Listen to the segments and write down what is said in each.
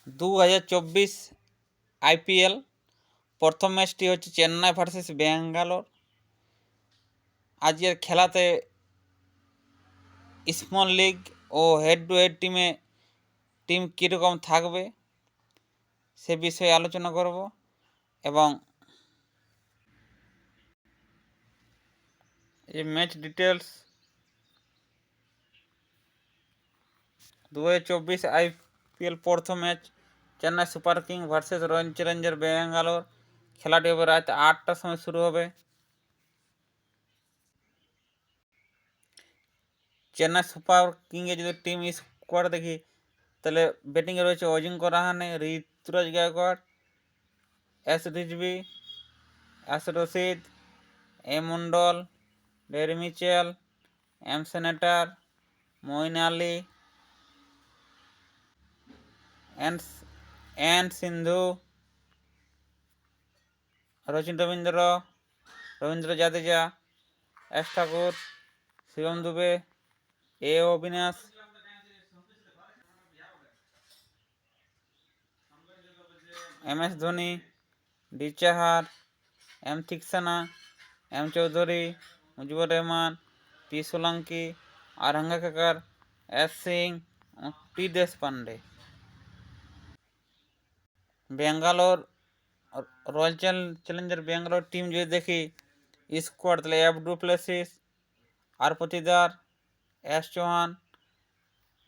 2024 IPL প্রথম ম্যাচটি হচ্ছে চেন্নাই ভার্সেস ব্যাঙ্গালোর। আজকের খেলাতে স্মল লিগ ও হেড টু হেড টিম কীরকম থাকবে সে বিষয়ে আলোচনা করব এবং এই ম্যাচ ডিটেলস 2024 আইপিএল প্রথম ম্যাচ Chennai super king versus royal Challenger Bangalore. খেলাটি হবে রাত 8টার সময় শুরু হবে। চেন্নাই সুপার কিংয়ে যদি টিম স্কোয়াড দেখি তাহলে ব্যাটিংয়ে রয়েছে Ajinkya Rahane, Ruturaj Gaikwad, S Rizvi, S Rashid, M Mondal, Daryl Mitchell, M Santner, Moeen Ali, N Sindhu, Rachin Ravindra Jadeja, S Thakur, Shivam Dube, A Avinash, M S Dhoni, D Chahar, M Theekshana, M Choudhary, Mujibur Rahman, P Solanki, R Hangargekar, S Singh, T Deshpande. Bangalore Royal Challenger Bangalore team যদি দেখি স্কোয়াড তাহলে F du Plessis, R Patidar, S Chauhan,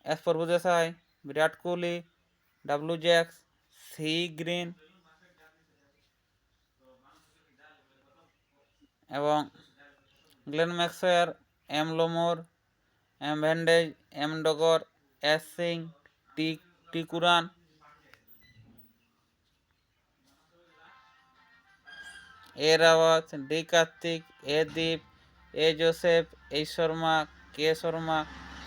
S Prabhudessai, Virat Kohli, W Jacks, C Green এবং Glenn Maxwell, M Lomror, M ভ্যান্ডেজ, M Dagar, S Singh, T Curran, A Rawat, D Karthik, A Deep, A Joseph, A Sharma, K Sharma,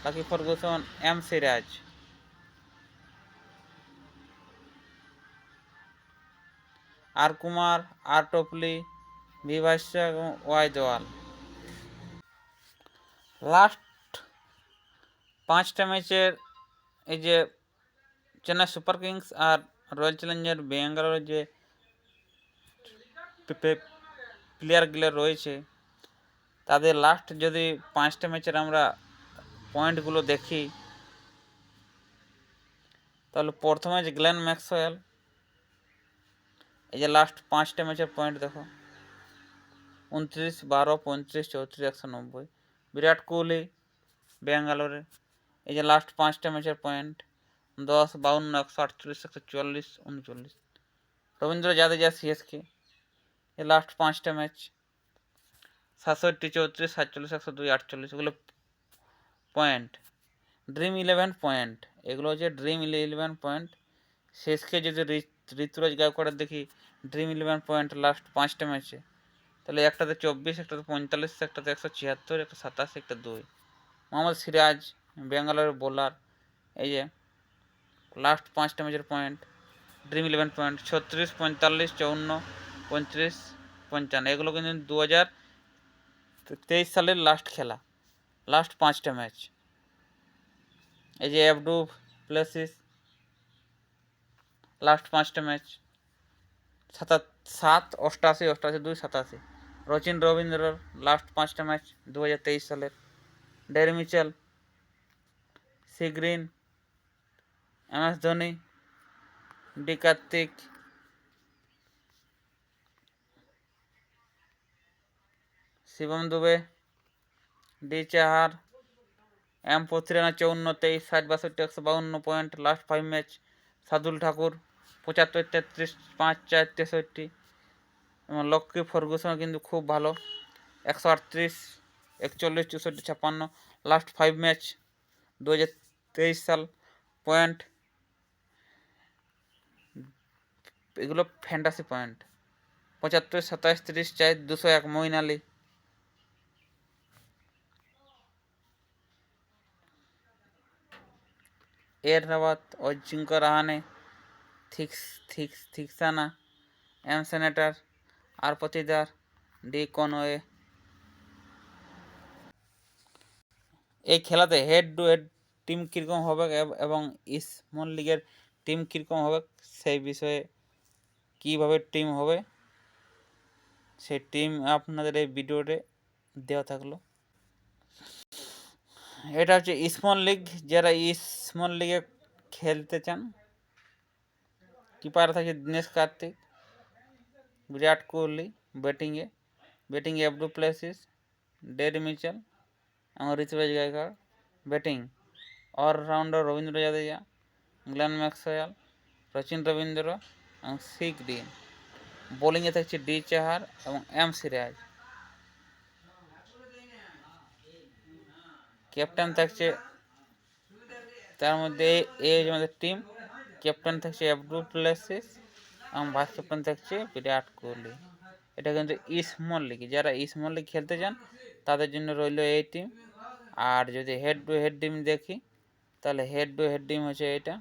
Lockie Ferguson, M Siraj. R Kumar, R Topley, B ভাষ্যা এবং Y Dayal. Last 5টা ম্যাচের এই যে Chennai Super Kings আর Royal Challenger ব্যাঙ্গালোরের যে প্লেয়ারগুলো রয়েছে তাদের লাস্ট যদি 5টা ম্যাচের আমরা পয়েন্টগুলো দেখি তাহলে প্রথমে যে গ্লেন ম্যাক্সওয়েল, এই যে লাস্ট 5টা ম্যাচের পয়েন্ট দেখো 29, 12, 35, 34, 190। বিরাট কোহলি ব্যাঙ্গালোরে এই যে লাস্ট 5টা ম্যাচের পয়েন্ট 10, 52, 148, 144, 39। রবীন্দ্র জাদেজা সিএসকে এই লাস্ট 5টা ম্যাচ 67, 34, 47, 102, 48। এগুলো পয়েন্ট ড্রিম 11 পয়েন্ট, এগুলো হচ্ছে ড্রিম 11 পয়েন্ট। শেষকে যদি ঋতুরাজ গায়কোয়াড়ের দেখি ড্রিম 11 পয়েন্ট লাস্ট 5টা ম্যাচে, তাহলে একটাতে 24, একটাতে 45, একটাতে 176, একটা 87, একটা 2। মোহাম্মদ সিরাজ ব্যাঙ্গালোরের বোলার এই যে লাস্ট 5টা ম্যাচের পয়েন্ট ড্রিম 11 পয়েন্ট 36, 45, 54, 35, 55। এগুলো কিন্তু 2023 সালের লাস্ট খেলা, লাস্ট 5টা ম্যাচ। এই যে এফ ডু প্লেসিস লাস্ট 5টা ম্যাচ 7, 88, 88, 2, 87। রচিন রবীন্দ্রর লাস্ট 5টা ম্যাচ 2023 সালের। Daryl Mitchell, C Green, M S Dhoni, D Karthik, Shivam Dube, D Chahar, M Pathirana 54, 23, 60, 62, 152 point last 5 match. Shardul Thakur 75, 33, 5, 4, 63 এবং লক্ষ্মী ফার্গুসন কিন্তু খুব ভালো 138, 41, 64, 56 লাস্ট 5 ম্যাচ 2023 সাল পয়েন্ট। এগুলো ফ্যান্টাসি পয়েন্ট 75, 27, 30, 4, 201 মঈন আলী। এর রাওয়াত, অজিঙ্ক্য রাহানে, থিকসানা, এম সেনেটার, আর পতিদার, ডি কনওয়ে। এই খেলাতে হেড টু হেড টিম কীরকম হবে এবং স্মল লিগের টিম কীরকম হবে সেই বিষয়ে, কীভাবে টিম হবে সেই টিম আপনাদের এই ভিডিওতে দেওয়া থাকলো। এটা হচ্ছে স্মল লিগ, যারা স্মল লিগে খেলতে চান। কিপার থাকছে দিনেশ কার্তিক, বিরাট কোহলি ব্যাটিংয়ে F du Plessis, Daryl Mitchell এবং Ruturaj Gaikwad. Batting allrounder Ravindra Jadeja, Glenn Maxwell, Rachin Ravindra এবং সি গ্রিন। বোলিংয়ে থাকছে ডি চাহার এবং এম সিরাজ। ক্যাপ্টেন থাকছে, তার মধ্যে এই আমাদের টিম ক্যাপ্টেন থাকছে এফ ডু প্লেসিস এবং ভাইস ক্যাপ্টেন থাকছে বিরাট কোহলি। এটা কিন্তু স্মল লিগ, যারা স্মল লিগ খেলতে চান তাদের জন্য রইল এই টিম। আর যদি হেড টু হেড টিম দেখি তাহলে হেড টু হেড টিম হচ্ছে এটা।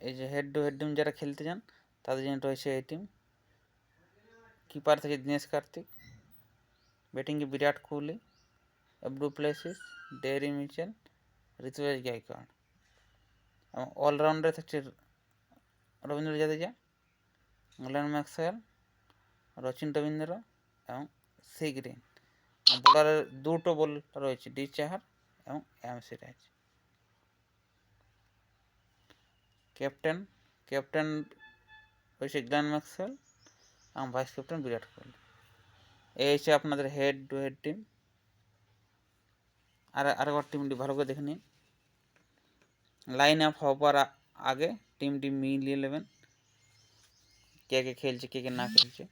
এই যে হেড টু হেড টিম যারা খেলতে চান তাদের জন্য রয়েছে এই টিম। কিপার থেকে দিনেশ কার্তিক, ব্যাটিংয়ে Virat Kohli, F du Plessis, Daryl Mitchell, Ruturaj Gaikwad এবং অলরাউন্ডার থাকছে রবীন্দ্র জাদেজা, গ্লেন ম্যাক্সওয়েল, রচিন রবীন্দ্র এবং সি গ্রিন। বোলারের দুটো বল রয়েছে, ডি চাহার এবং এম সিরাজ। ক্যাপ্টেন রয়েছে গ্লেন ম্যাক্সওয়েল এবং ভাইস ক্যাপ্টেন বিরাট কোহলি। এই হচ্ছে আপনাদের হেড টু হেড টিম। আরেকবার টিমটি ভালো করে দেখে নিন। লাইন আপ হবার আগে টিমটি মিলিয়ে নেবেন, কে কে খেলছে কে কে না খেলছে।